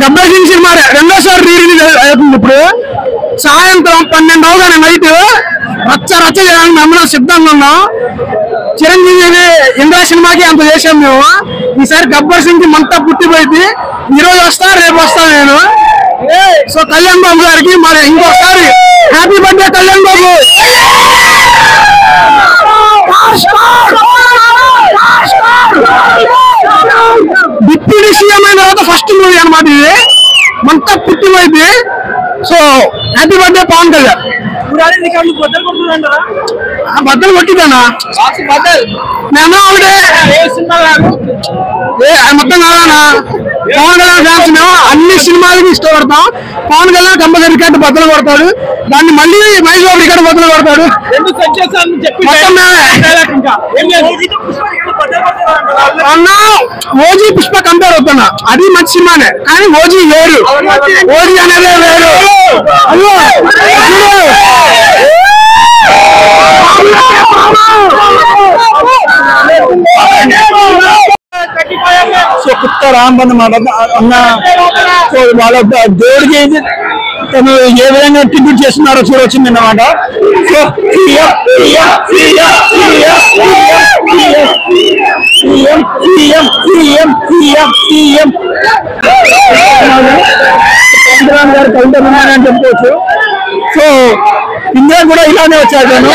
Gabbar Singh cinema రెండోసారి రీ-రిలీజ్ అవుతుంది. ఇప్పుడు సాయంత్రం 12 అవగానే నైట్ రచ్చ రచ్చ చేయడానికి మేము సిద్ధంగా ఉన్నాం. చిరంజీవి ఇంద్రా సినిమాకి అంత చేసాం మేము. ఈసారి గబ్బర్ సింగ్ కి మంతా పుట్టిపోయింది. ఈ రోజు వస్తా, రేపు వస్తా నేను. సో కళ్యాణ్ బాబు గారికి మరి ఇంకొకసారి happy birthday Kalyan Babu. Deputy CM అయిన తర్వాత ఫస్ట్ మూవీ అన్నమాట ఇది. మంతా పుట్టిపోయింది. So happy birthday Pawan Kalyan. బద్దలు కొట్టిదానా నేను ఒకటే మొత్తం కాదన్నా. పవన్ కళ్యాణ్ ఫ్యాన్స్ మేము అన్ని సినిమాలకి ఇష్టపడతాం. పవన్ కళ్యాణ్ కంపల్సరీ రికార్డు బద్దలు కొడతాడు. దాన్ని మళ్ళీ మహేష్ బాబు రికార్డు బద్దలు కొడతాడు. ఓజీ పుష్ప కంపేర్ అవుతున్నా. అది మంచి సినిమానే కానీ ఓజీ వేరు. ఓజీ అనేది వేరు. సో కొత్త రాంబన్ అన్న వాళ్ళ దేవుడికి తను ఏ విధంగా ట్రిబ్యూట్ చేస్తున్నారో చూడొచ్చింది అన్నమాట. సో కౌంటర్ అని చెప్పుకోవచ్చు. సో ఇండియా కూడా ఇలానే వచ్చాడు.